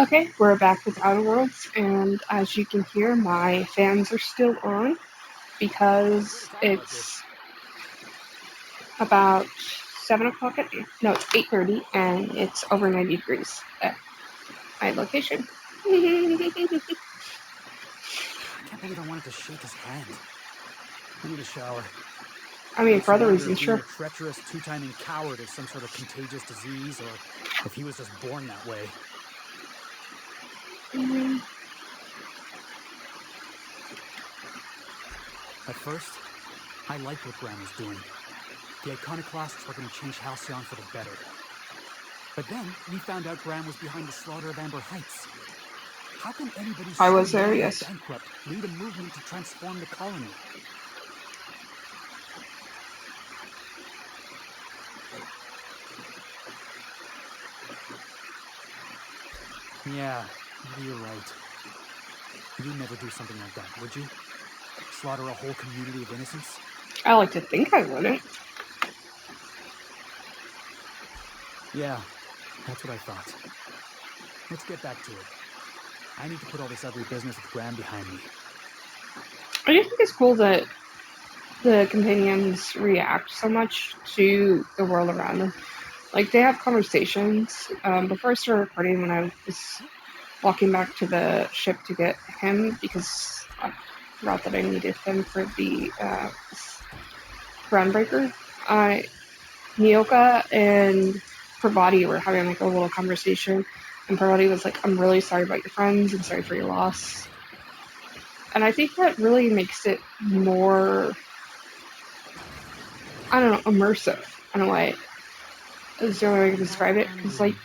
Okay, we're back with Outer Worlds, and as you can hear, my fans are still on because it's about 7 o'clock at night. No, it's 8:30, and it's over 90 degrees at my location. I can't believe I wanted to shake his hand. I need a shower. I mean, Makes for you other wonder reasons, if being sure. a treacherous, two-timing coward is some sort of contagious disease, or if he was just born that way. At first, I liked what Graham was doing. The Iconoclasts were going to change Halcyon for the better. But then, we found out Graham was behind the slaughter of Amber Heights. How can anybody I so was there, morally yes. bankrupt lead a movement to transform the colony? Yeah, maybe you're right. You'd never do something like that, would you? Slaughter a whole community of innocents? I like to think I wouldn't. Yeah, that's what I thought. Let's get back to it. I need to put all this ugly business with Graham behind me. I just think it's cool that the companions react so much to the world around them. Like, they have conversations. Before I started recording, when I was walking back to the ship to get him, because I forgot that I needed him for the Groundbreaker, Nyoka and Parvati were having like a little conversation, and Parvati was like, "I'm really sorry about your friends. I'm sorry for your loss." And I think that really makes it more, I don't know, immersive in a way. Is the only way I can describe it. Because like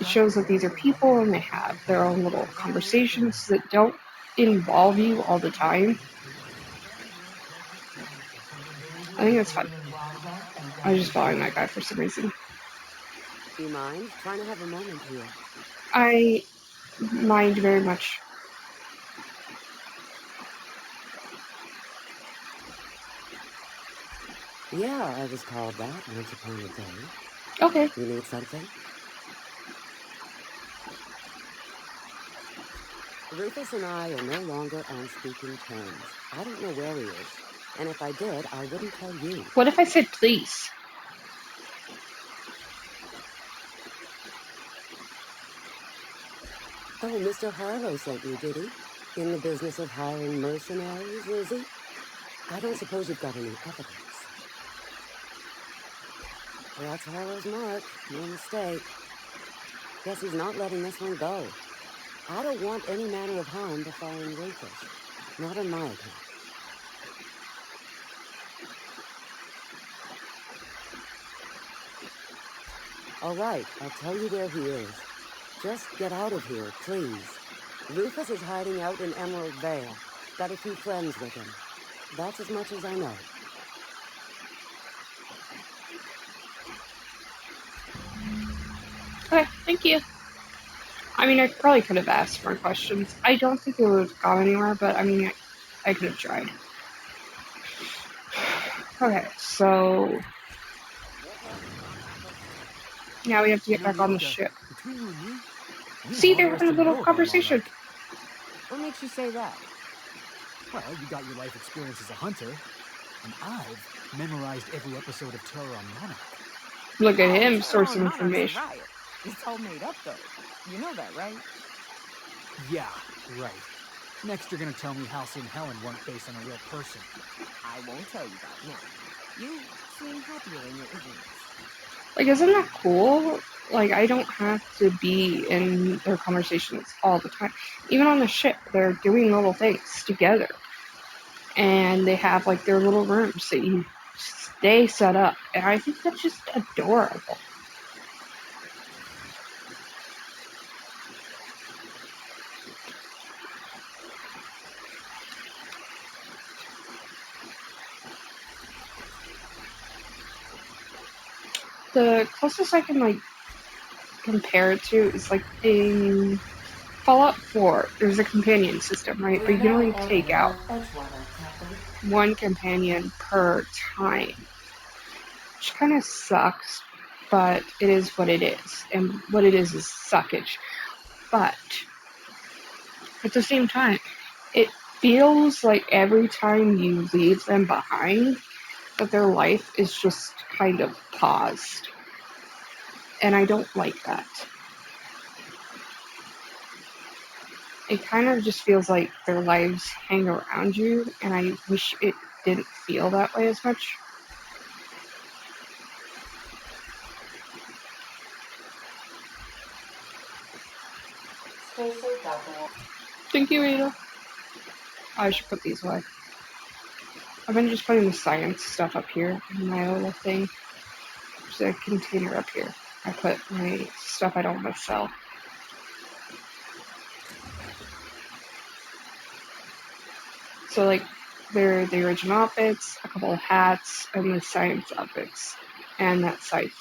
it shows that these are people and they have their own little conversations that don't involve you all the time. I think that's fun. I was just following that guy for some reason. Do you mind? Trying to have a moment here. I mind very much. Yeah, I was called that once upon a day. Okay. You need something? Rufus and I are no longer on speaking terms. I don't know where he is. And if I did, I wouldn't tell you. What if I said please? Oh, Mr. Harlow sent you, did he? In the business of hiring mercenaries, is he? I don't suppose you've got any evidence. That's Harlow's mark. No mistake. Guess he's not letting this one go. I don't want any manner of harm befalling Rufus. Not on my account. All right, I'll tell you where he is. Just get out of here, please. Rufus is hiding out in Emerald Vale. Got a few friends with him. That's as much as I know. Okay, thank you. I mean, I probably could have asked more questions. I don't think it would have gone anywhere, but I mean, I could have tried. Okay, so now we have to You get know, back on the Nyoka, ship. between you and me, you know See, all they're there is having a to little know about conversation. Monarch. What makes you say that? Well, you got your life experience as a hunter, and I've memorized every episode of Terror on Monarch. Look at Oh, him, Terror source of on Monarch's a information. riot. It's all made up, though. You know that, right? Yeah, right. Next, you're gonna tell me Halcyon and Helen weren't based on a real person. I won't tell you that, no. You seem happier in your ignorance. Like, isn't that cool? Like, I don't have to be in their conversations all the time. Even on the ship, they're doing little things together. And they have, like, their little rooms that you stay set up. And I think that's just adorable. The closest I can, like, compare it to is, like, in Fallout 4, there's a companion system, right? We But are you can now only take entering out the Edgewater, Captain. one companion per time, which kind of sucks, but it is what it is. And what it is suckage. but at the same time, it feels like every time you leave them behind, that their life is just kind of paused. And I don't like that. It kind of just feels like their lives hang around you, and I wish it didn't feel that way as much. Stay safe out there. Thank you, Ada. I should put these away. I've been just putting the science stuff up here in my little thing. There's a container up here. I put my stuff I don't want to sell. So, like, they're the original outfits, a couple of hats, and the science outfits, and that scythe.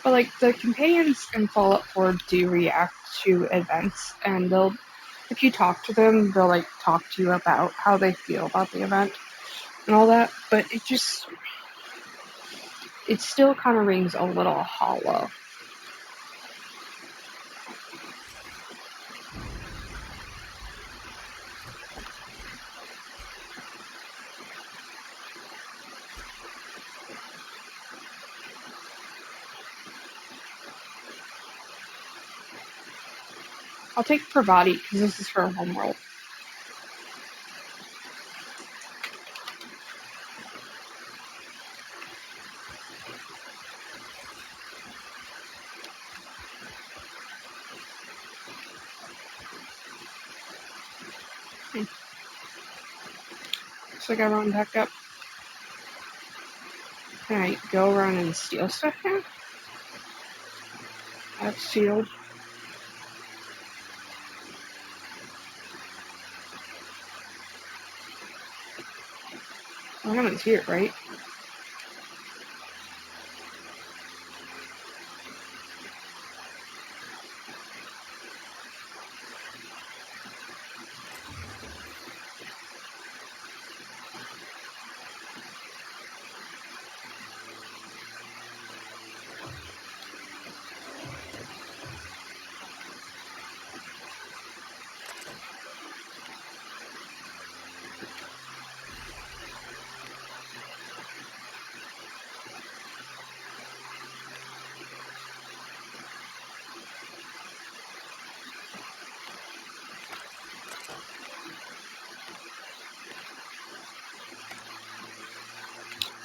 But, like, the companions in Fallout 4 do react to events, and they'll, if you talk to them, they'll, like, talk to you about how they feel about the event and all that, but it still kind of rings a little hollow. I'll take Pravati, because this is her homeworld. So I got everyone packed up. Can I go around and steal stuff now? That's sealed. Well, Hammond's here, right?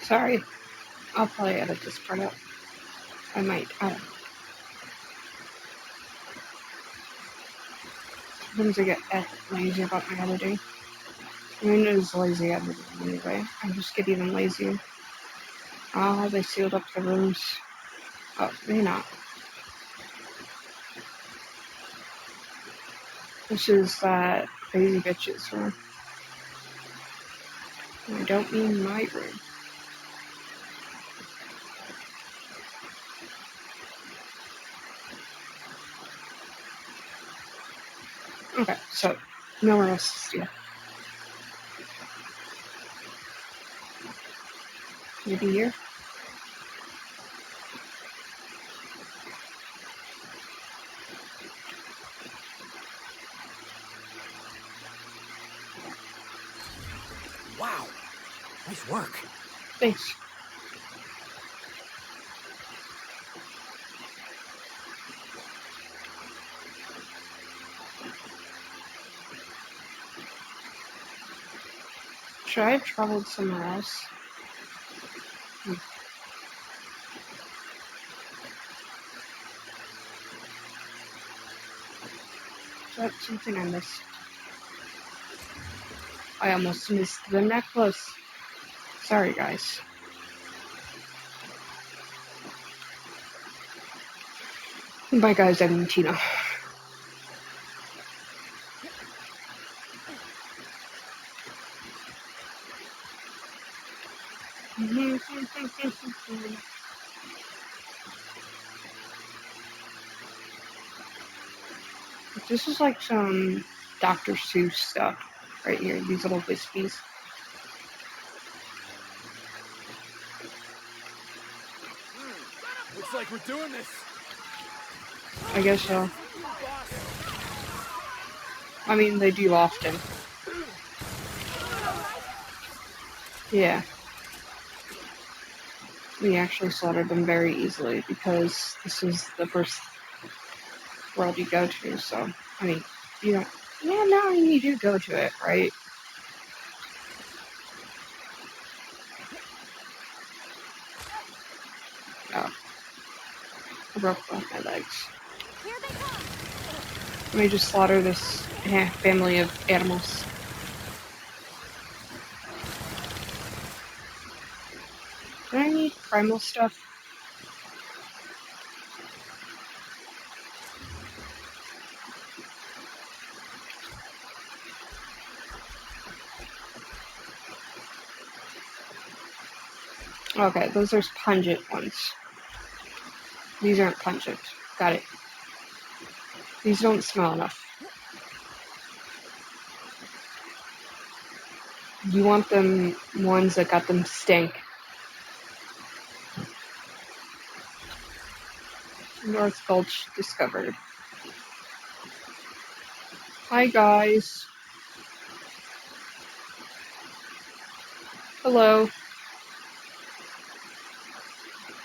Sorry. I'll probably edit this part out. I might. I don't know. Sometimes I get lazy about my editing. I mean, it is lazy editing anyway. I just get even lazier. Oh, they sealed up the rooms. Oh, may not. This is that crazy bitch's room. And I don't mean my room. Okay, so nowhere else to steal. Maybe here? Wow, nice work. Thanks. Should I have traveled somewhere else? Is that something I missed? I almost missed the necklace. Sorry, guys. By guys, I mean Tina. This is like some Dr. Seuss stuff right here, these little wispies. like we're doing this. I guess so. Boss. I mean, they do often. Yeah. We actually slaughtered them very easily because this is the first world you go to, so, I mean, you don't, yeah, no, I mean, you do go to it, right? Oh, I broke both my legs. Here they come. Let me just slaughter this family of animals. Do I need primal stuff? Okay, those are pungent ones. These aren't pungent. Got it. These don't smell enough. You want them ones that got them stink. North Gulch discovered. Hi guys. Hello.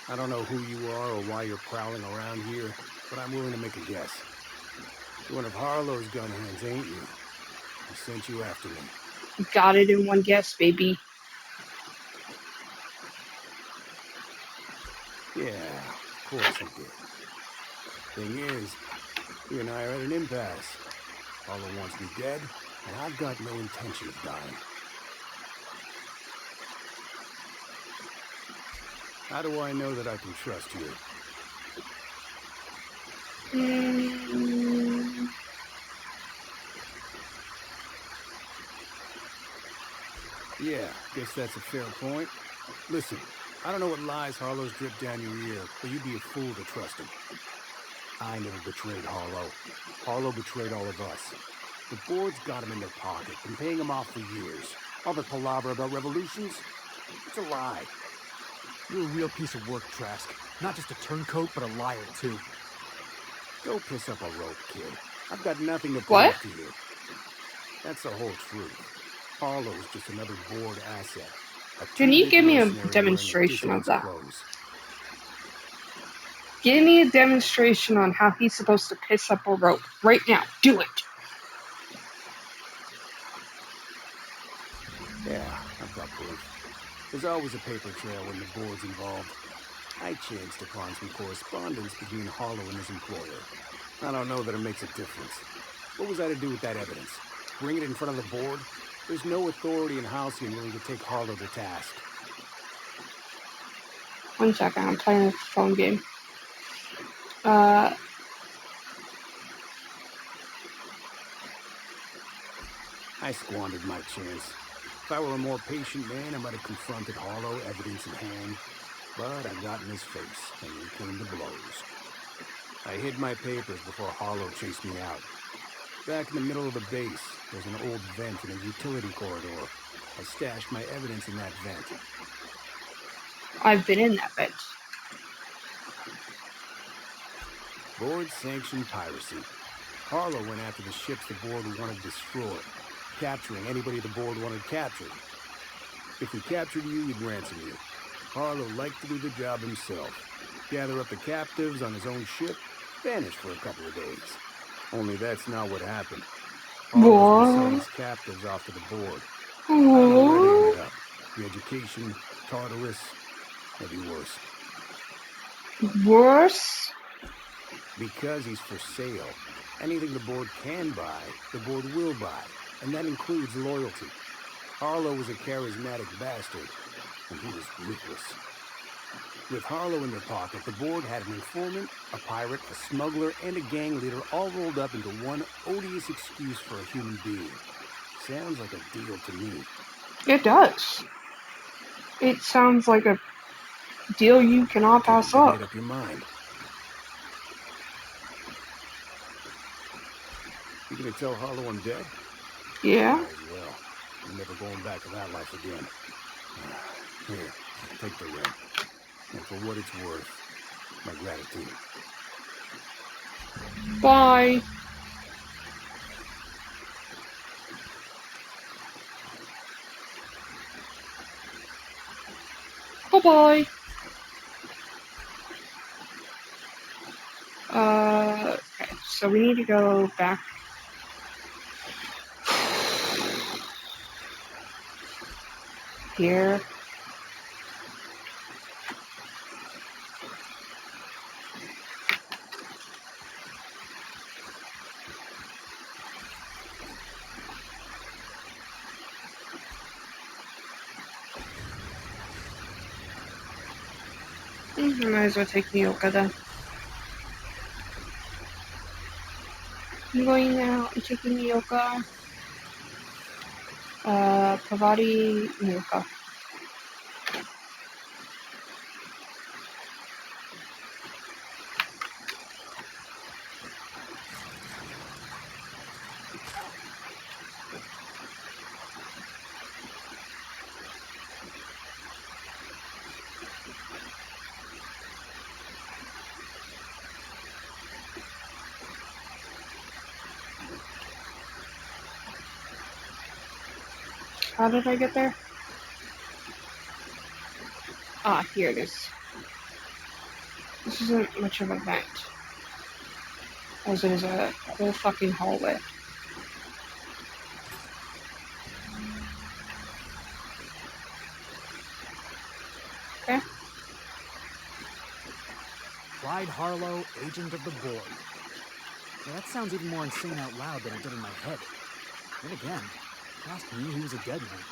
I don't know who you are or why you're prowling around here, but I'm willing to make a guess. You're one of Harlow's gun hands, ain't you? I sent you after me. Got it in one guess, baby. Yeah, of course you did. Thing is, you and I are at an impasse. Harlow wants me dead, and I've got no intention of dying. How do I know that I can trust you? Yeah, guess that's a fair point. Listen, I don't know what lies Harlow's dripped down your ear, but you'd be a fool to trust him. I never betrayed Harlow. Harlow betrayed all of us. The board's got him in their pocket, been paying him off for years. All the palaver about revolutions? It's a lie. You're a real piece of work, Trask. Not just a turncoat, but a liar, too. Go piss up a rope, kid. I've got nothing to What? prove to you. That's the whole truth. Harlow's just another board asset. A Can you two-bit give me a mercenary wearing a demonstration of dissident's that? clothes. Give me a demonstration on how he's supposed to piss up a rope. Right now. Do it. Yeah, I've got proof. There's always a paper trail when the board's involved. I chanced upon some correspondence between Harlow and his employer. I don't know that it makes a difference. What was I to do with that evidence? Bring it in front of the board? There's no authority in Halcyon willing to take Harlow to task. 1 second. I'm playing a phone game. Uh, I squandered my chance. If I were a more patient man, I might have confronted Harlow, evidence in hand. But I got in his face, and we came to blows. I hid my papers before Harlow chased me out. Back in the middle of the base, there's an old vent in a utility corridor. I stashed my evidence in that vent. I've been in that bit. Board-sanctioned piracy. Harlow went after the ships the board wanted destroyed, capturing anybody the board wanted captured. If we captured you, we'd ransom you. Harlow liked to do the job himself. Gather up the captives on his own ship, vanish for a couple of days. Only that's not what happened. Harlow's been selling his captives off to the board. I don't know where they ended up. The education, Tartarus, maybe worse. Worse? Because he's for sale. Anything the board can buy, the board will buy. And that includes loyalty. Harlow was a charismatic bastard, and he was ruthless. With Harlow in their pocket, the board had an informant, a pirate, a smuggler, and a gang leader all rolled up into one odious excuse for a human being. Sounds like a deal to me. It does. It sounds like a deal you cannot pass You up. made up your mind. You gonna tell Harlow I'm dead? Yeah? Might as well. I'm never going back to that life again. Here, take the ring. And for what it's worth, My gratitude. Bye. Bye-bye. Okay, so we need to go back. Here. I might as well take Nyoka then. I'm going now. I'm taking Nyoka. Parvati, Nyoka. How did I get there? Ah, here it is. This isn't much of an event, as it is a whole fucking hallway. Okay. Clyde Harlow, agent of the board. Yeah, that sounds even more insane out loud than it did in my head. Then again, Trask knew he was a dead man.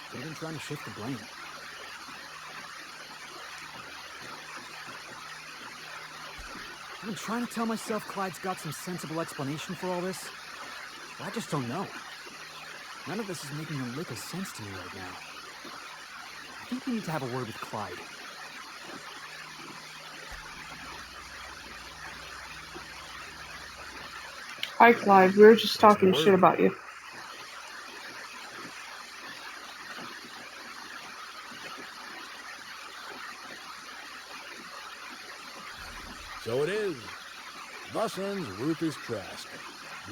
Could have been trying to shift the blame. I've been trying to tell myself Clyde's got some sensible explanation for all this, but I just don't know. None of this is making a lick of sense to me right now. I think we need to have a word with Clyde. Hi, Clyde. We were just What's talking the shit word? about you. So it is. Thus ends Rufus Trask.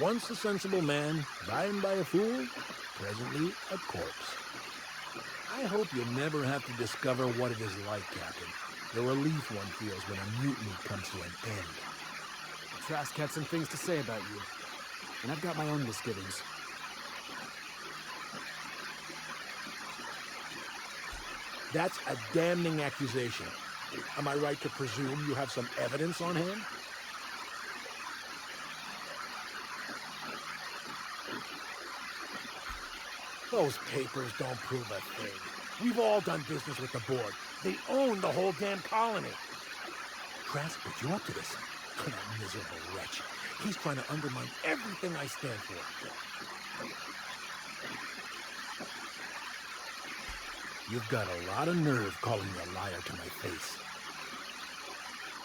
Once a sensible man, by and by a fool, presently a corpse. I hope you never have to discover what it is like, Captain. The relief one feels when a mutiny comes to an end. Trask had some things to say about you, and I've got my own misgivings. That's a damning accusation. Am I right to presume you have some evidence on hand? Those papers don't prove a thing. We've all done business with the board. They own the whole damn colony. Trask put you up to this. That miserable wretch. He's trying to undermine everything I stand for. You've got a lot of nerve calling me a liar to my face.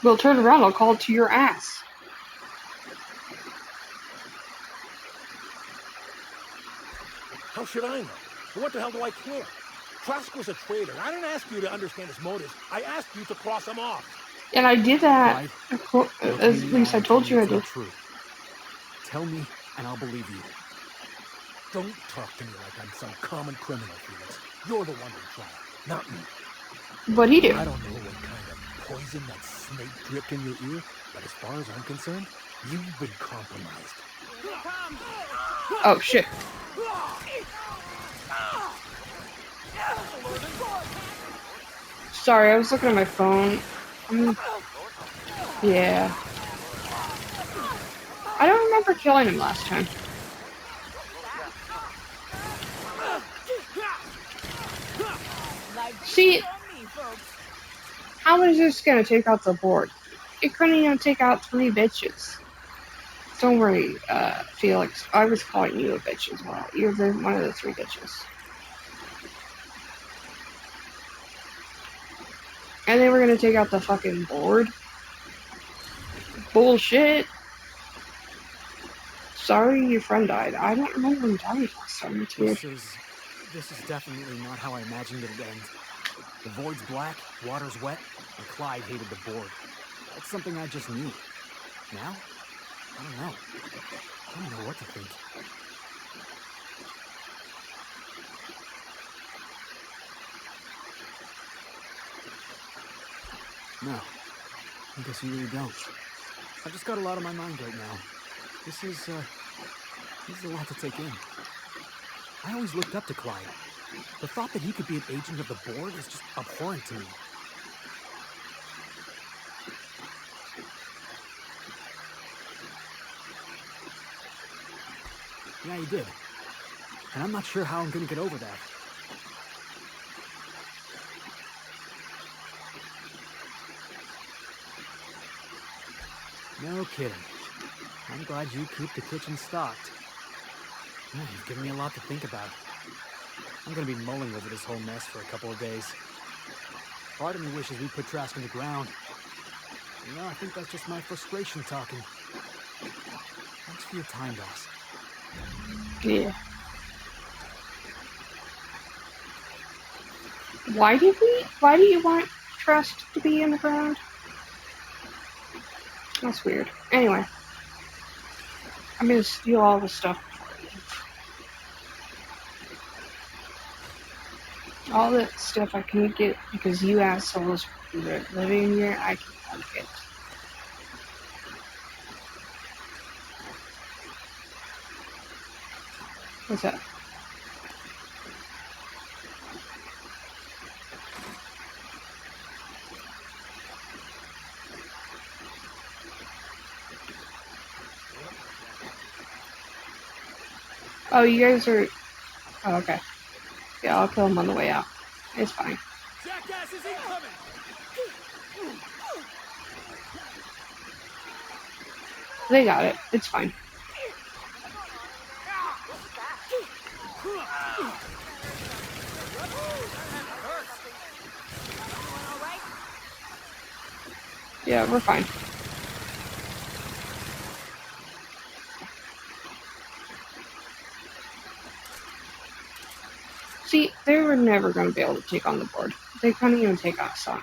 Well, turn around. I'll call it to your ass. How should I know? What the hell do I care? Trask was a traitor. I didn't ask you to understand his motives. I asked you to cross him off. And I did that. Clyde, look As me in at the least eye I and tell told me you I it's did. not true. Tell me, and I'll believe you. Don't talk to me like I'm some common criminal, Felix. You're the one on trial, not me. What'd he do? I don't know what kind of poison that snake dripped in your ear, but as far as I'm concerned, you've been compromised. Here they come. Oh, shit. Sorry, I was looking at my phone. Yeah. I don't remember killing him last time. See, Me, folks. how is this gonna take out the board? It couldn't even take out 3 bitches. Don't worry, Felix. I was calling you a bitch as well. You're one of the 3 bitches. And they were gonna take out the fucking board? Bullshit. Sorry your friend died. I don't remember him dying last time. It's weird. This is definitely not how I imagined it'd end. The void's black, water's wet, and Clyde hated the board. That's something I just knew. Now? I don't know. I don't know what to think. No. I guess you really don't. I've just got a lot on my mind right now. This is a lot to take in. I always looked up to Clyde. The thought that he could be an agent of the board is just abhorrent to me. Yeah, he did. And I'm not sure how I'm gonna get over that. No kidding. I'm glad you keep the kitchen stocked. Yeah, you've given me a lot to think about. I'm gonna be mulling over this whole mess for a couple of days. Part of me wishes we put Trask in the ground. You know, I think that's just my frustration talking. Thanks for your time, boss. Yeah. Why do you want Trust to be in the ground? That's weird. Anyway. I'm gonna steal all the stuff. All the stuff I can get because you assholes are living here, I can get. What's that? Oh, you guys are... Oh, okay. Yeah, I'll kill him on the way out. It's fine. Jackass is incoming! They got it. It's fine. Yeah, we're fine. See, they were never going to be able to take on the board. They couldn't even take us on.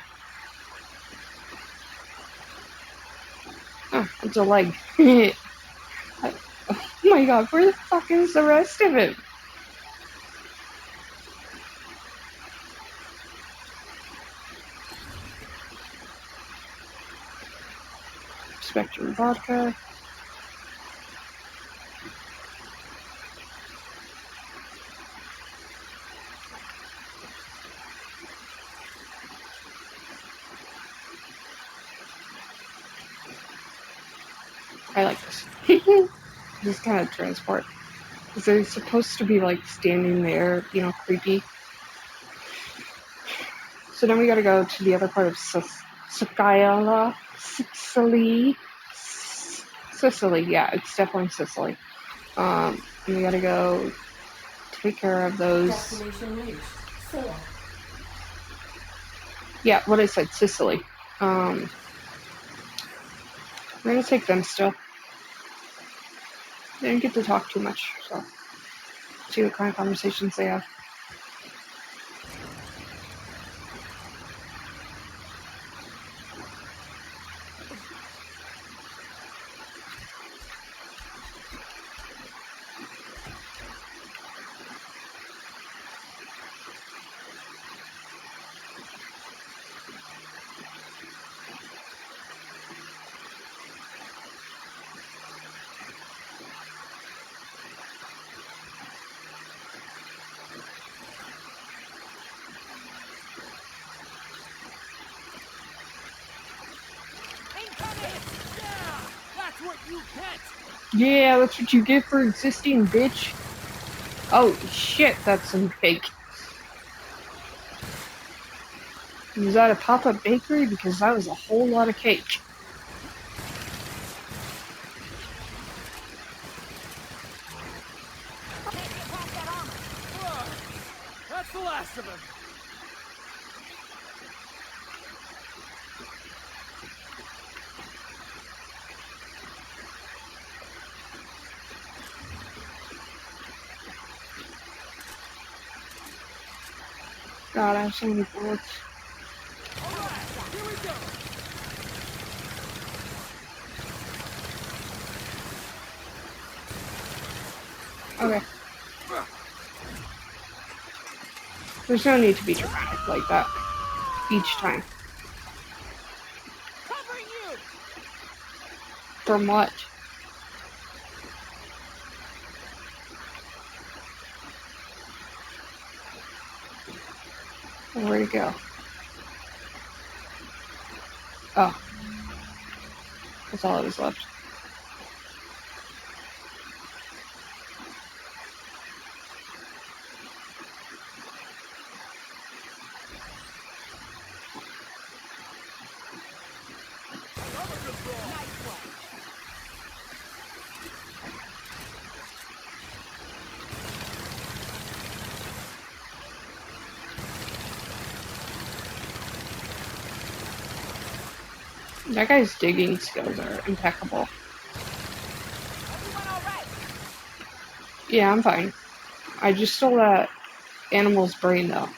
Oh, it's a leg. Oh my god, where the fuck is the rest of it? Spectrum vodka. I like this. Just kind of transport. Because they're supposed to be like standing there, you know, creepy. So then we gotta go to the other part of Sicily. Sicily, yeah, it's definitely Sicily. And we gotta go take care of those. Destination reached. Sail. Yeah, what I said, Sicily. We're gonna take them still. They didn't get to talk too much, so see what kind of conversations they have. That's what you get! Yeah, that's what you get for existing, bitch. Oh shit, that's some cake. Was that a pop-up bakery? Because that was a whole lot of cake. That's the last of him! God, I have so many bullets. Alright, here we go! Okay. There's no need to be dramatic like that each time. Covering you! From what? Where'd it go? Oh. That's all that was left. Nice one. That guy's digging skills are impeccable. Everyone all right? Yeah, I'm fine. I just stole that animal's brain, though.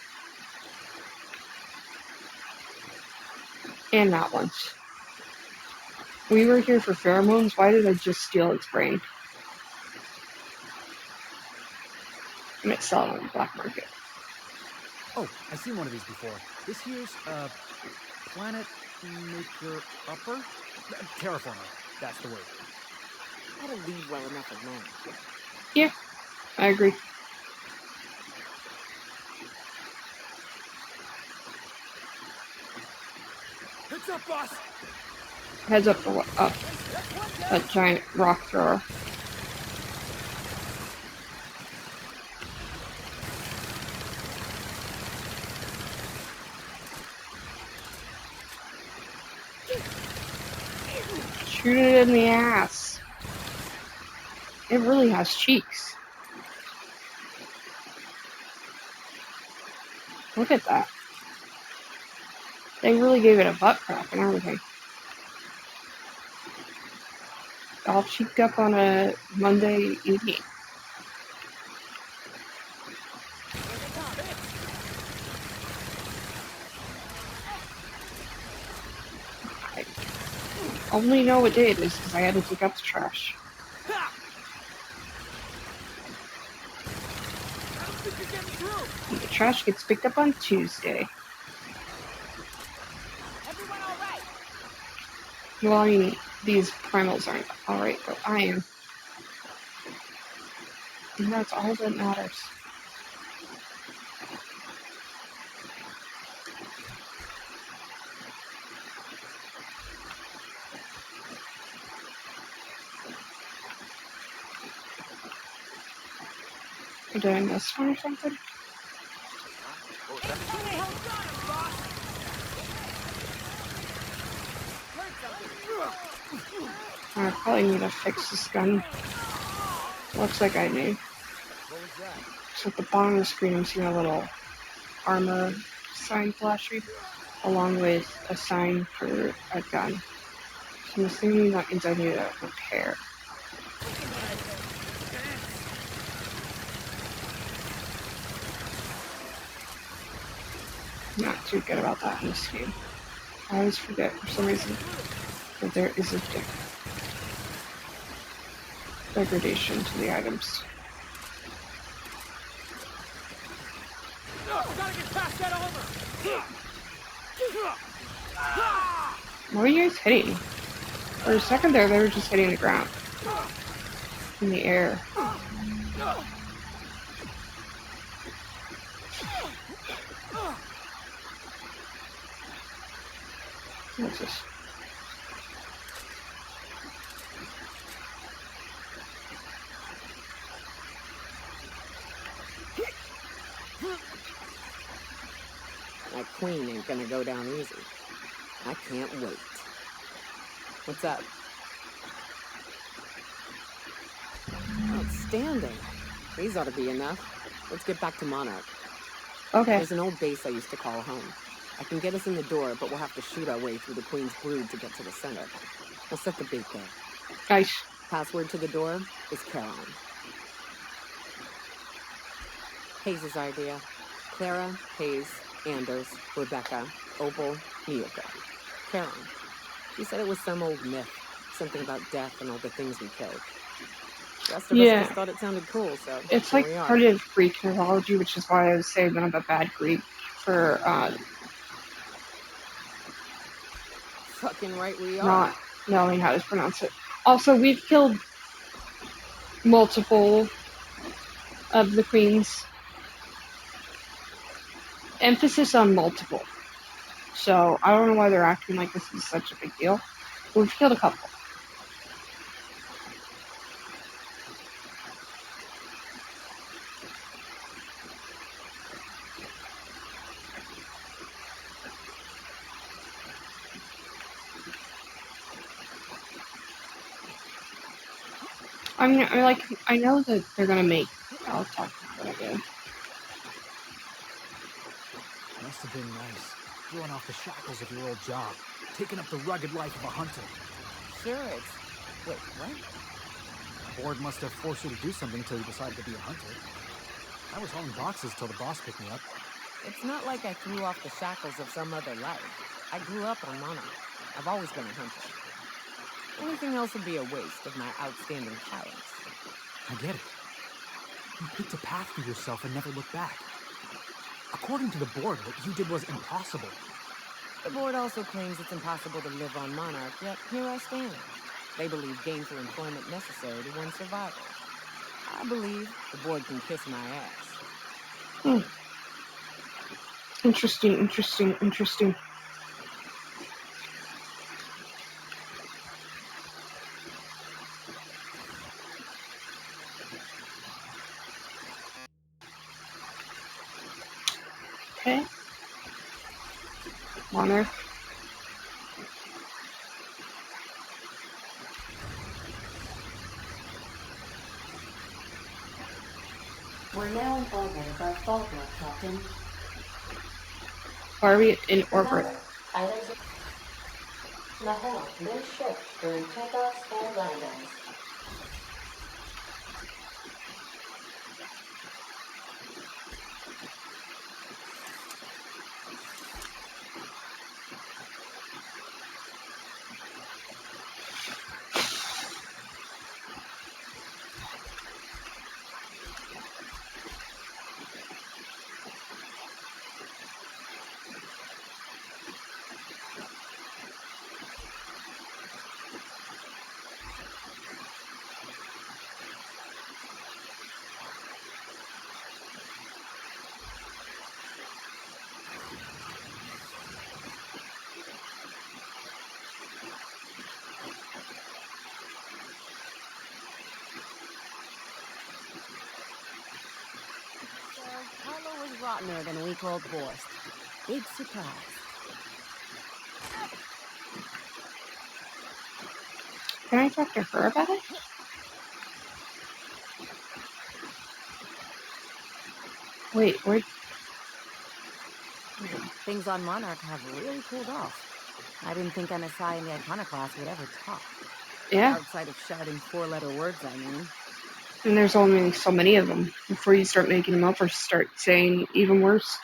And that once. We were here for pheromones. Why did I just steal its brain? And it's selling on the black market. Oh, I've seen one of these before. This here's, Planet Maker Upper? Terraformer, that's the word. Ought to leave well enough alone. Yeah, I agree. Heads up, boss! Heads up for up. That giant rock thrower. Shoot it in the ass. It really has cheeks. Look at that. They really gave it a butt crack and everything. All cheeked up on a Monday evening. I only know what day it is because I had to take out the trash. And the trash gets picked up on Tuesday. Everyone all right? Well, I mean, these primals aren't alright, but I am. And that's all that matters. Did I miss one or something? I probably need to fix this gun. Looks like I do. So at the bottom of the screen, I'm seeing a little armor sign flashing, along with a sign for a gun. So I'm assuming that means I need to repair. Not too good about that in this game. I always forget for some reason that there is a degradation to the items. What are you guys hitting? For a second there, they were just hitting the ground. In the air. What's this? That queen ain't gonna go down easy. I can't wait. What's up? Outstanding. These ought to be enough. Let's get back to Monarch. Okay. There's an old base I used to call home. I can get us in the door, but we'll have to shoot our way through the Queen's brood to get to the center. We'll set the bait there. Nice. Password to the door is Charon. Hayes' idea. Clara, Hayes, Anders, Rebecca, Opal, Miyuka. Charon. He said it was some old myth. Something about death and all the things we killed. The rest of us Yeah, just thought it sounded cool, so it's here like we are. part of Greek mythology, which is why I was saying that I'm a bad Greek for Fucking right we are. not knowing how to pronounce it. Also, we've killed multiple of the queens. Emphasis on multiple. So I don't know why they're acting like this is such a big deal. But we've killed a couple. I know that they're gonna make. I'll talk about it again. Must have been nice, throwing off the shackles of your old job, taking up the rugged life of a hunter. Sure, it's... Wait, what? The board must have forced you to do something till you decided to be a hunter. I was hauling boxes till the boss picked me up. It's not like I threw off the shackles of some other life. I grew up on Monarch. I've always been a hunter. Anything else would be a waste of my outstanding talents. I get it. You picked a path for yourself and never looked back. According to the board, what you did was impossible. The board also claims it's impossible to live on Monarch, yet here I stand. They believe gainful employment necessary to one's survival. I believe the board can kiss my ass. Hmm. Interesting. Okay. Monarch. We're now in orbit above Faulkner, Captain. Why are we in orbit? Remember, items... Now hold on. Been shipped during takeoffs and landings. So, Harlow was rottener than week-old Borst. Big surprise. Can I talk to her about it? Wait, where? Things on Monarch have really cooled off. I didn't think MSI and the Iconoclast would ever talk. Yeah, Outside of shouting four-letter words, I mean. and there's only so many of them before you start making them up or start saying even worse,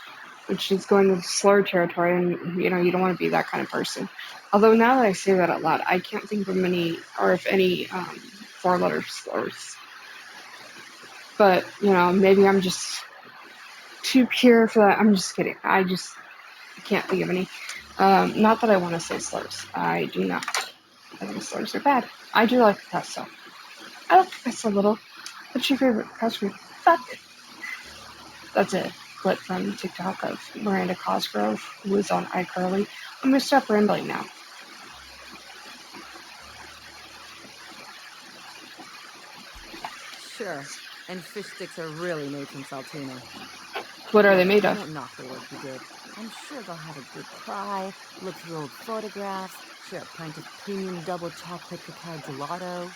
which is going to slur territory, and you don't want to be that kind of person. Although now that I say that out loud, I can't think of many, or if any, four-letter slurs. But maybe I'm just too pure for that. I'm just kidding. I just can't think of any. Not that I want to say slurs. I do not. I think slurs are bad. I do like to cuss, though. I like to cuss a little. What's your favorite cuss word? Fuck. That's a clip from TikTok of Miranda Cosgrove, who was on iCarly. I'm gonna stop rambling now. Sure. And fish sticks are really made from Saltuna. What are they Look, made I of? won't knock the work you did. I'm sure they'll have a good cry, look through old photographs, share a pint of premium double chocolate cacao gelato.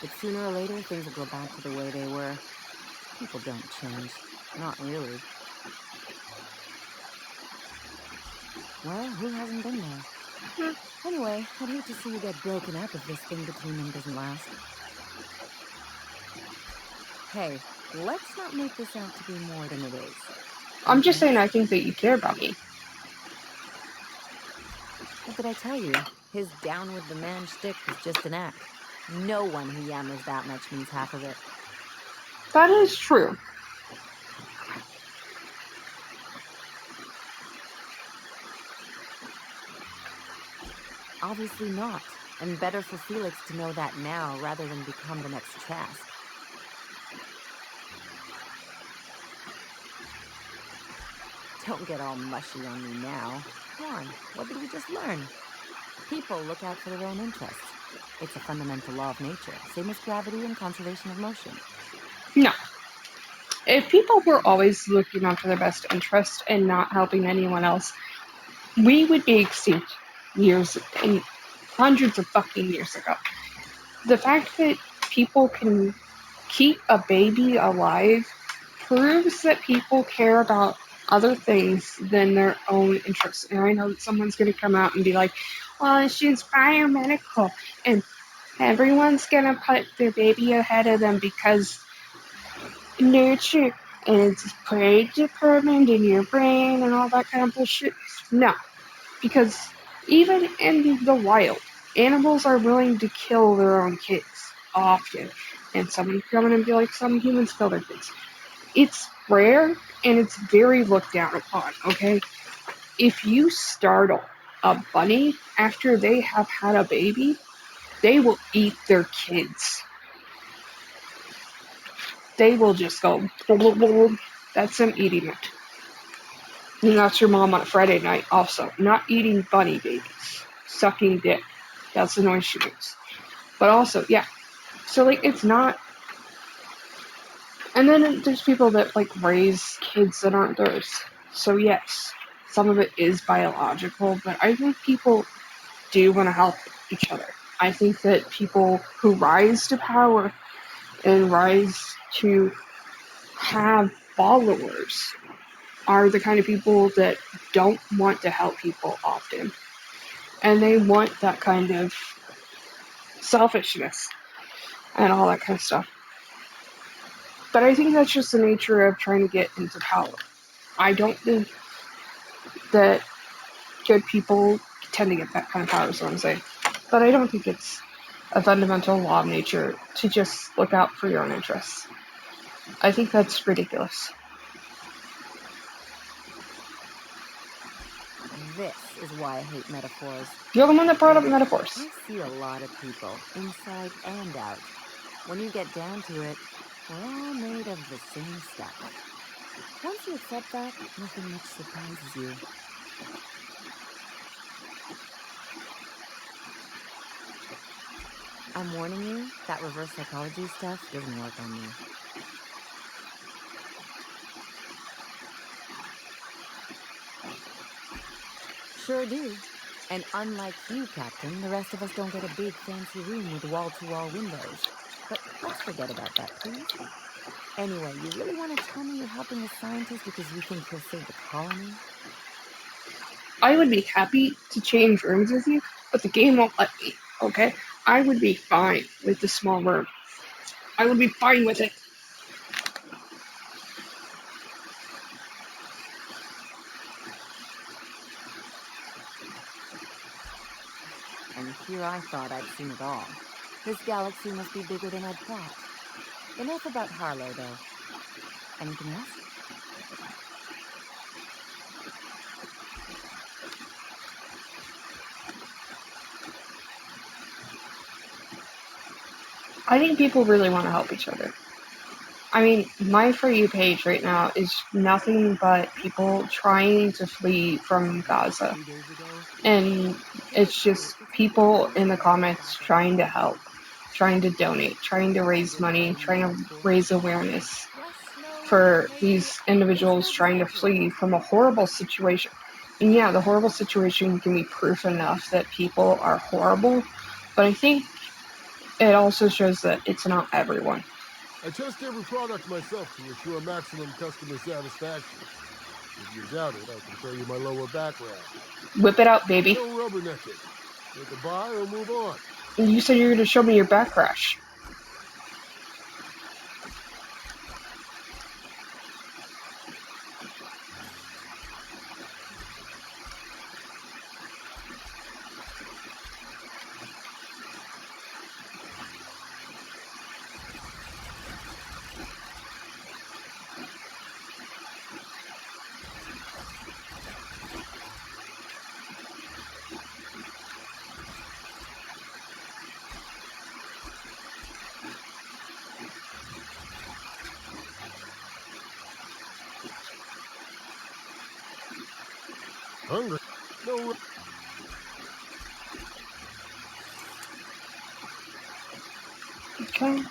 But sooner or later, things will go back to the way they were. People don't change. Not really. Well, who hasn't been there? Anyway, I'd hate to see you get broken up if this thing between them doesn't last. Hey, let's not make this out to be more than it is. I'm just Anything saying else? I think that you care about me. What did I tell you? His down with the man shtick was just an act. No one who yammers that much means half of it. That is true. Obviously not. And better for Felix to know that now rather than become the next Trask. Don't get all mushy on me now. Come on, what did we just learn? People look out for their own interests. It's a fundamental law of nature, same as gravity and conservation of motion. No. If people were always looking out for their best interest and not helping anyone else, we would be extinct years and hundreds of fucking years ago. The fact that people can keep a baby alive proves that people care about other things than their own interests. And I know that someone's going to come out and be like, well, she's biomedical, and everyone's going to put their baby ahead of them because nurture and it's pretty determined in your brain and all that kind of bullshit. No, because even in the wild, animals are willing to kill their own kids often. And someone can come in and be like, some humans kill their kids. It's rare and it's very looked down upon, okay? If you startle a bunny after they have had a baby, they will eat their kids. They will just go, that's them eating it. And that's your mom on a Friday night also. Not eating bunny babies. Sucking dick. That's the noise she makes. But also, yeah. So, like, it's not... And then there's people that, like, raise kids that aren't theirs. So, yes, some of it is biological, but I think people do want to help each other. I think that people who rise to power and rise to have followers are the kind of people that don't want to help people often. And they want that kind of selfishness and all that kind of stuff. But I think that's just the nature of trying to get into power. I don't think that good people tend to get that kind of power, is what I'm saying. But I don't think it's a fundamental law of nature to just look out for your own interests. I think that's ridiculous. This is why I hate metaphors. You're the one that brought up metaphors. I see a lot of people, inside and out. When you get down to it, we're all made of the same stuff. Once you accept that, nothing much surprises you. I'm warning you, that reverse psychology stuff doesn't work on me. Sure do. And unlike you, Captain, the rest of us don't get a big fancy room with wall-to-wall windows. But let's forget about that, please. Anyway, you really want to tell me you're helping a scientist because you think he'll save the colony? I would be happy to change rooms with you, but the game won't let me, okay? I would be fine with the small room. I would be fine with it. And here I thought I'd seen it all. This galaxy must be bigger than I'd thought. Enough about Harlow, though. Anything else? I think people really want to help each other. I mean, my For You page right now is nothing but people trying to flee from Gaza. 3 days ago, And it's just people in the comments trying to help, trying to donate, trying to raise money, trying to raise awareness for these individuals trying to flee from a horrible situation. And yeah, the horrible situation can be proof enough that people are horrible, but I think it also shows that it's not everyone. I test every product myself to ensure maximum customer satisfaction. If you doubt it, I can show you my lower back rash. Whip it out, baby. No rubbernecking. Take a buy or move on. And you said you were going to show me your back crash. Hungry? No. Okay.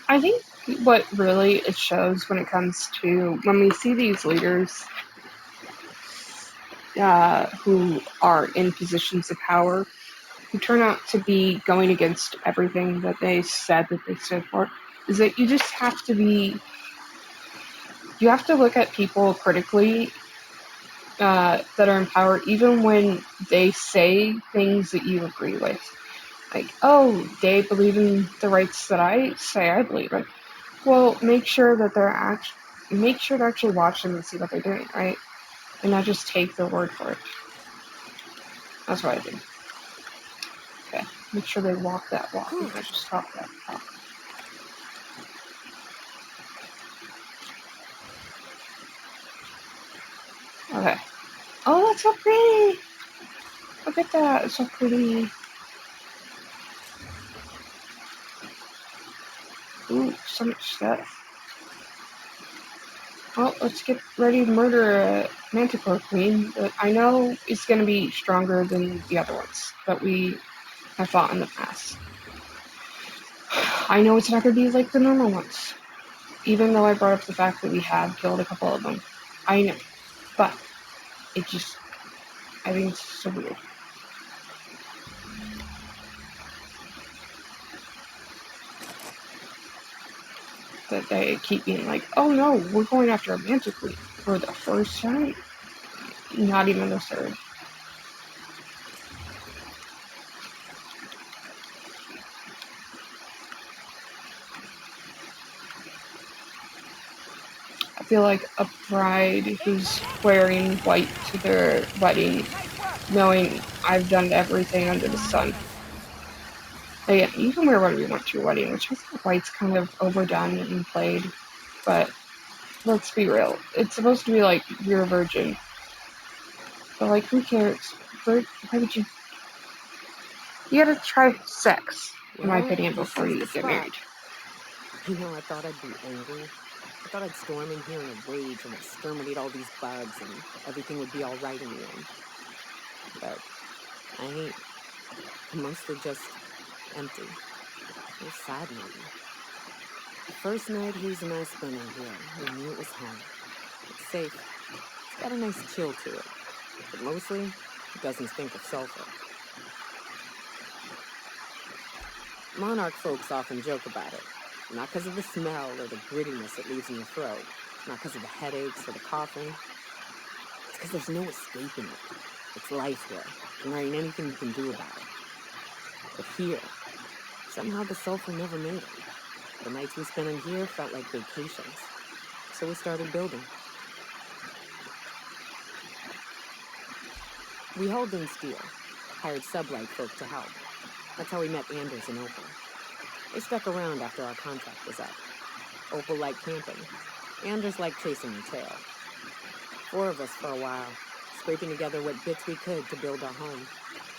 I think what really it shows when it comes to when we see these leaders who are in positions of power who turn out to be going against everything that they said that they stood for is that you have to look at people critically that are in power even when they say things that you agree with. Like, oh, they believe in the rights that I say I believe in. Well, make sure to actually watch them and see what they're doing, right? And not just take their word for it. That's what I do. Okay. Make sure they walk that walk and not just talk that talk. Okay. Oh, that's so pretty! Look at that. It's so pretty. Ooh, so much stuff. Well, let's get ready to murder a Manticore Queen that I know is going to be stronger than the other ones that we have fought in the past. I know it's not going to be like the normal ones, even though I brought up the fact that we have killed a couple of them. I know, but it just, I think it's so weird that they keep being like, oh no, we're going after a Manticore Queen for the first time, not even the third. I feel like a bride who's wearing white to their wedding, knowing I've done everything under the sun. Again, you can wear whatever you want to your wedding, which I think white's kind of overdone and played, but let's be real. It's supposed to be like you're a virgin, but like who cares? Why would you? You gotta try sex, in my Well, opinion, you before choose you the get spot. married. You know, I thought I'd be angry. I thought I'd storm in here in a rage and exterminate all these bugs and everything would be all right in the end. But I ain't. I'm mostly just empty. Or sad, maybe. The first night Hayes and I spent in here, we knew it was home. It's safe. It's got a nice chill to it. But mostly, it doesn't stink of sulfur. Monarch folks often joke about it. Not because of the smell or the grittiness it leaves in your throat. Not because of the headaches or the coughing. It's because there's no escaping it. It's life here, and there ain't anything you can do about it. But here, somehow the sulfur never made it. The nights we spent in here felt like vacations. So we started building. We hauled in steel, hired sublight folk to help. That's how we met Anders and Opal. They stuck around after our contract was up. Opal liked camping. Anders liked chasing their tail. 4 of us for a while, scraping together what bits we could to build our home.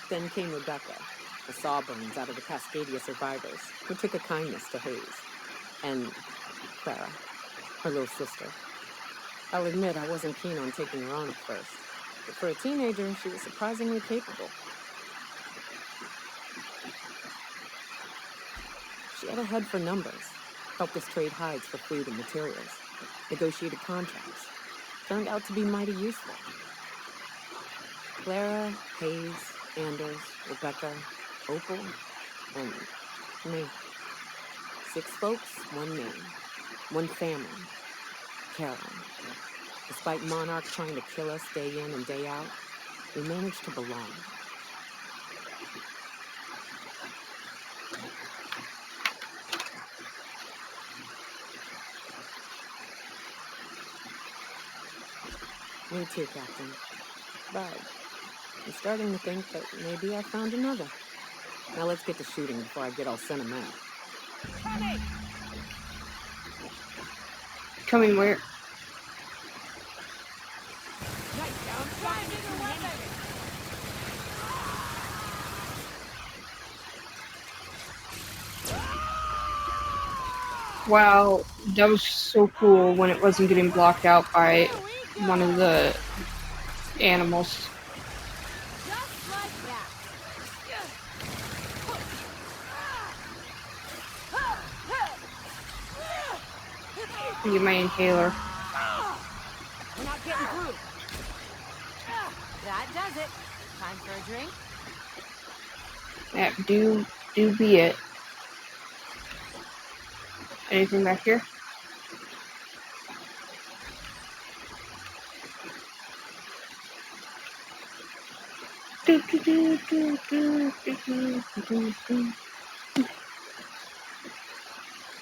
Then came Rebecca, the Sawbones out of the Cascadia survivors, who took a kindness to Hayes. And Clara, her little sister. I'll admit I wasn't keen on taking her on at first, but for a teenager, she was surprisingly capable. She had a head for numbers, helped us trade hides for food and materials, negotiated contracts. Turned out to be mighty useful. Clara, Hayes, Anders, Rebecca, Opal, and me. 6 folks, 1 name, 1 family, Caroline. Despite Monarch trying to kill us day in and day out, we managed to belong. Me too, Captain. But I'm starting to think that maybe I found another. Now let's get to shooting before I get all sentimental. Coming where? Wow, that was so cool when it wasn't getting blocked out by one of the animals. Just like that. Get my inhaler. We're not getting through. That does it. Time for a drink? That do be it. Anything back here?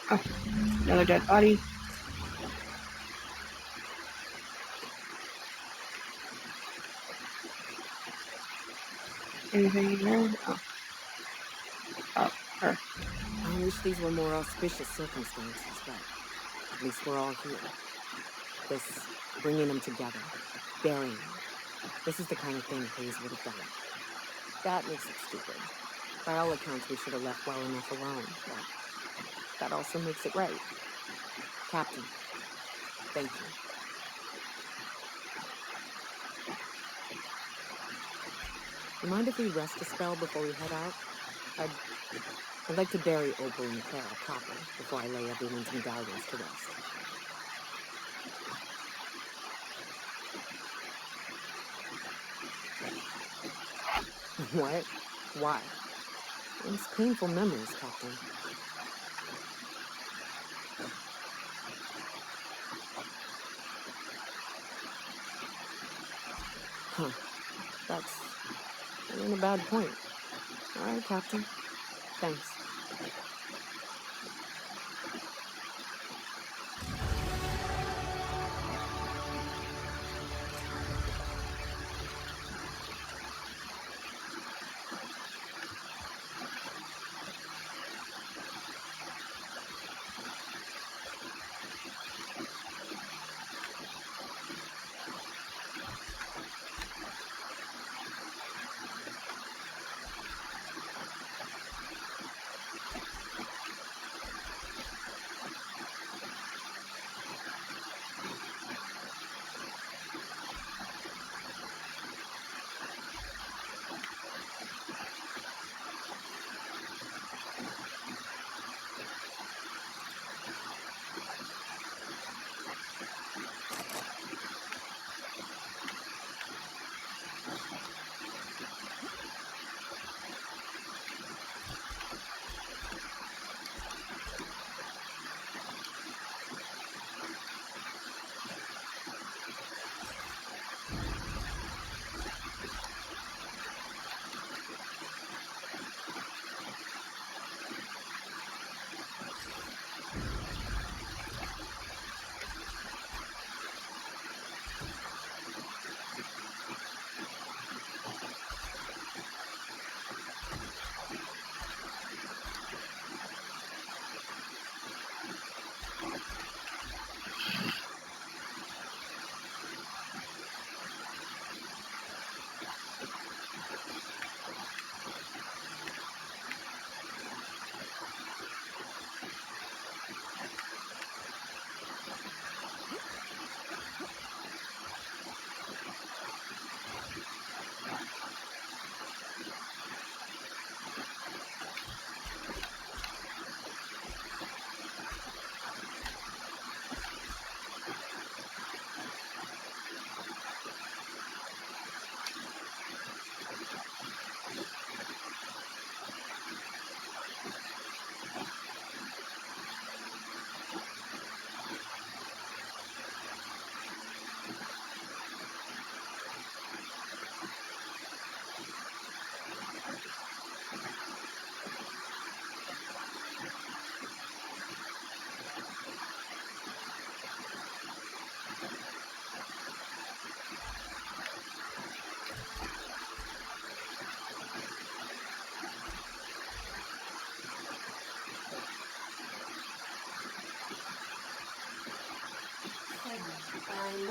Oh, another dead body. Anything in there? Oh. Oh, her. I wish these were more auspicious circumstances, but at least we're all here. This, bringing them together, burying them. This is the kind of thing Hayes would have done. That makes it stupid. By all accounts, we should have left well enough alone, but that also makes it right. Captain, thank you. You mind if we rest a spell before we head out? I'd like to bury Opal and Clara proper before I lay everyone's medallions to rest. What? Why? It's painful memories, Captain. Huh. That ain't a bad point. All right, Captain. Thanks.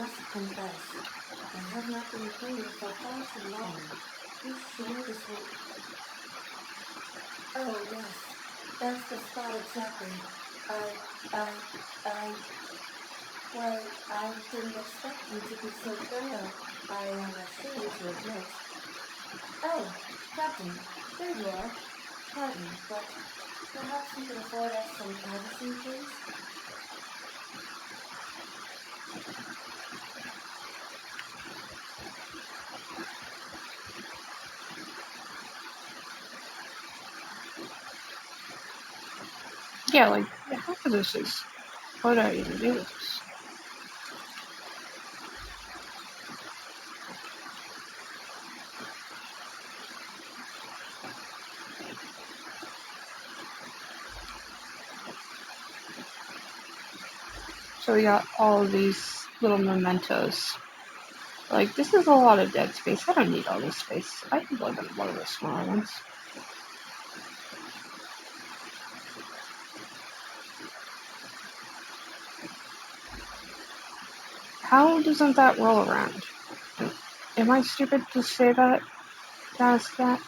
must confess, I have not been clean for far too long. You sure this will... Oh, yes. That's the spot exactly. I... Well, I didn't expect you to be so thorough. I am ashamed to admit. Oh, Captain, there you are. Pardon, but perhaps you could afford us some privacy, please? Yeah, like half of this is what I even do with this. So we got all of these little mementos. Like, this is a lot of dead space. I don't need all this space. I can live in one of the smaller ones. How doesn't that roll around? Am I stupid to say that? To ask that?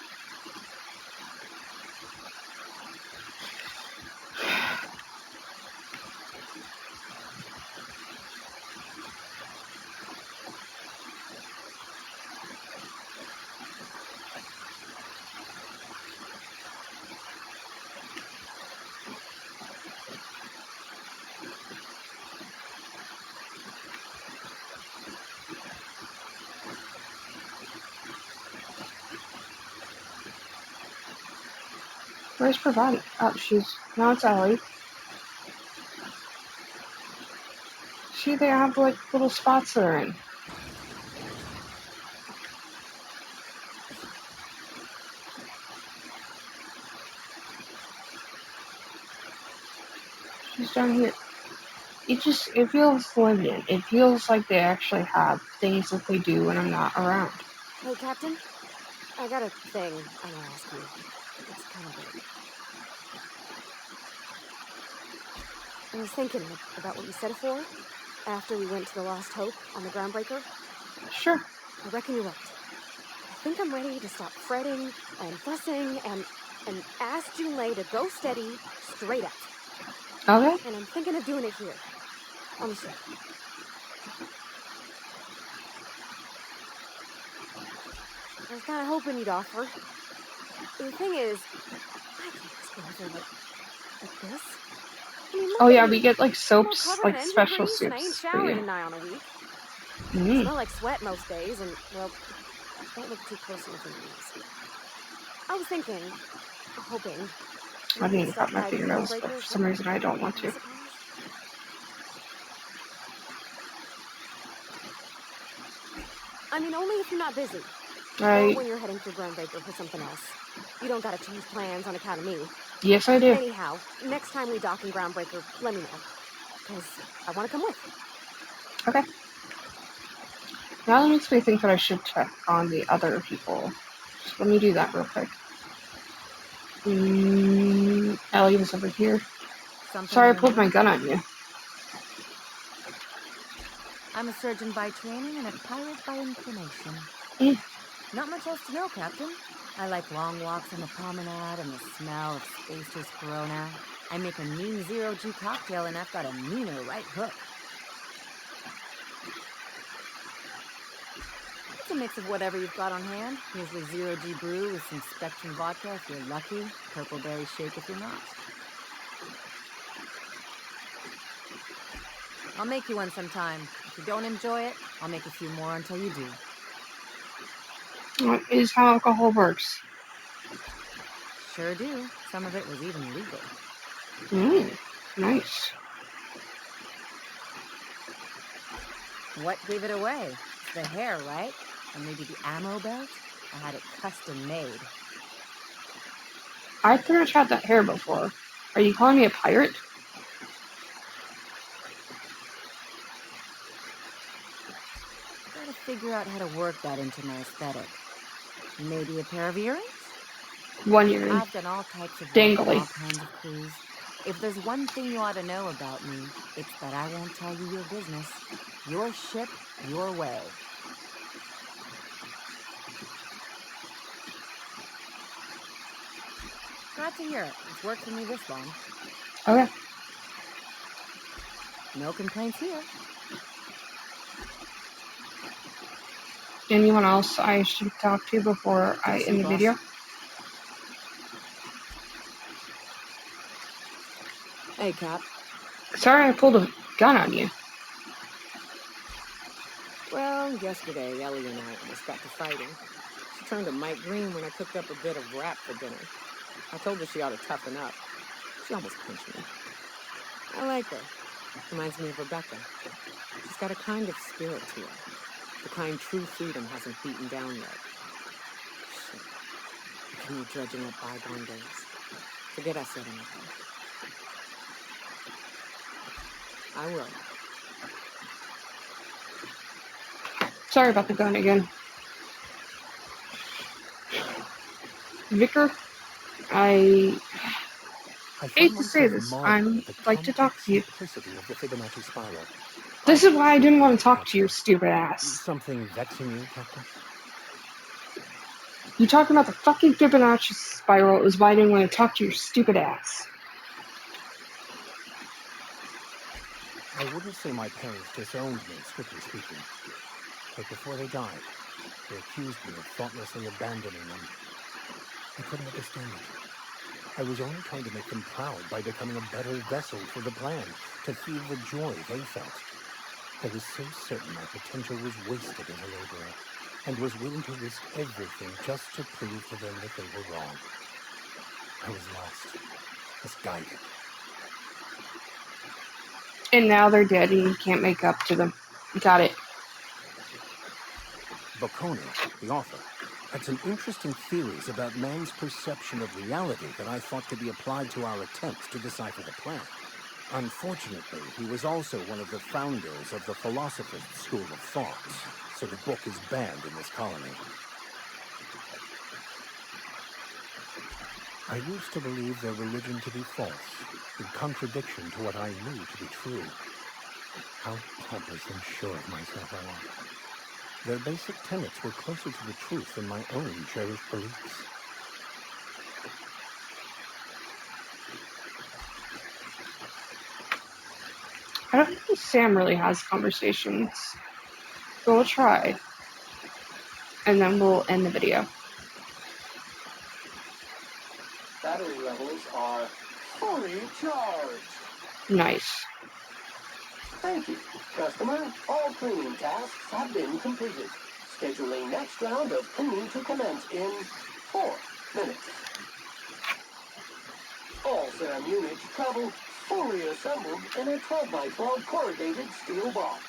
Where's Pravati? Oh, now it's Ellie. See, they have like little spots they're in. She's down here. It feels lived in. It feels like they actually have things that they do when I'm not around. Hey, Captain. I got a thing I want to ask you. It's kind of big. I was thinking about what you said before, after we went to the Lost Hope on the Groundbreaker. Sure. I reckon you're right. I think I'm ready to stop fretting and fussing and ask Junlei to go steady, straight out. Okay. And I'm thinking of doing it here, on the ship. I was kind of hoping you'd offer. The thing is, I can't just go over like this. I mean, look Oh at yeah, me. we get like I'm all soaps, covered in like engine special grease, and I ain't soups for showered you. in nigh on a week. I Mm. smell like sweat most days, and, well, don't look too closely with your knees. I was thinking, hoping, I we need could to stop cut my by the fingernails, but Groundbreaker for for some reason I don't want I to. suppose. I mean, only if you're not busy. Or Right. when you're heading through Groundbreaker for something else. You don't gotta change plans on account of me. Yes, I do. Anyhow, next time we dock in Groundbreaker, let me know. Because I want to come with. Okay. Now that makes me think that I should check on the other people. Just let me do that real quick. Ellie was over here. Something Sorry I on your pulled my mind? gun on you. I'm a surgeon by training and a pirate by inclination. Mm. Not much else to know, Captain. I like long walks on the promenade and the smell of Spacer's Corona. I make a mean zero-G cocktail and I've got a meaner right hook. It's a mix of whatever you've got on hand. Usually zero-G brew with some Spectrum vodka if you're lucky. Purple berry shake if you're not. I'll make you one sometime. If you don't enjoy it, I'll make a few more until you do. That is how alcohol works. Sure do. Some of it was even legal. Nice. What gave it away? It's the hair, right? Or maybe the ammo belt? I had it custom made. I pretty much had that hair before. Are you calling me a pirate? Gotta figure out how to work that into my aesthetic. Maybe a pair of earrings? 1 year in. I've done all types of work on Dangly. all kinds of crews. If there's one thing you ought to know about me, it's that I won't tell you your business. Your ship, your way. Glad to hear it. It's worked for me this long. Okay. No complaints here. Anyone else I should talk to before I Good to see end you, the boss. video? Hey, Cap. Sorry I pulled a gun on you. Well, yesterday, Ellie and I almost got to fighting. She turned to Mike Green when I cooked up a bit of wrap for dinner. I told her she ought to toughen up. She almost punched me. I like her. Reminds me of Rebecca. She's got a kind of spirit to her. The kind true freedom hasn't beaten down yet. Shit. Look at me dredging up bygone days. Forget I said anything. I will. Sorry about the gun again. Vicar, I hate to say this, I'd like to talk to you. Simplicity of the Fibonacci spiral. This is why I didn't want to talk to your stupid ass. Something vexing you, Captain? You talking about the fucking Fibonacci spiral is why I didn't want to talk to your stupid ass. I wouldn't say my parents disowned me, strictly speaking. But before they died, they accused me of thoughtlessly abandoning them. I couldn't understand it. I was only trying to make them proud by becoming a better vessel for the plan, to feel the joy they felt. I was so certain my potential was wasted as a laborer, and was willing to risk everything just to prove to them that they were wrong. I was lost, misguided. And now they're dead and you can't make up to them. Got it. Bocconi, the author, had some interesting theories about man's perception of reality that I thought could be applied to our attempts to decipher the plan. Unfortunately, he was also one of the founders of the Philosophist School of Thought, so the book is banned in this colony. I used to believe their religion to be false, in contradiction to what I knew to be true. How pompous and sure of myself I was. Their basic tenets were closer to the truth than my own cherished beliefs. I don't think Sam really has conversations. But we'll try. And then we'll end the video. Battery levels are fully charged. Nice. Thank you, customer. All cleaning tasks have been completed. Scheduling next round of cleaning to commence in 4 minutes. All SAM units travel fully assembled in a 12x12 corrugated steel box.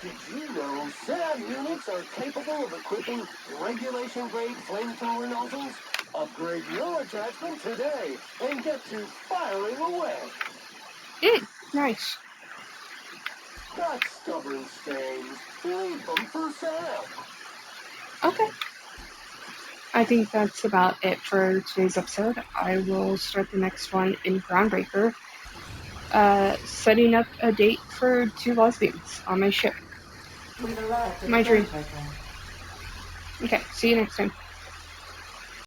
Did you know SAM units are capable of equipping regulation-grade flamethrower nozzles? Upgrade your attachment today and get to firing away. Nice. Got stubborn stains. Leave them for Sam. Okay. I think that's about it for today's episode. I will start the next one in Groundbreaker, setting up a date for 2 lesbians on my ship. We've arrived at My the dream. Groundbreaker. Okay, see you next time.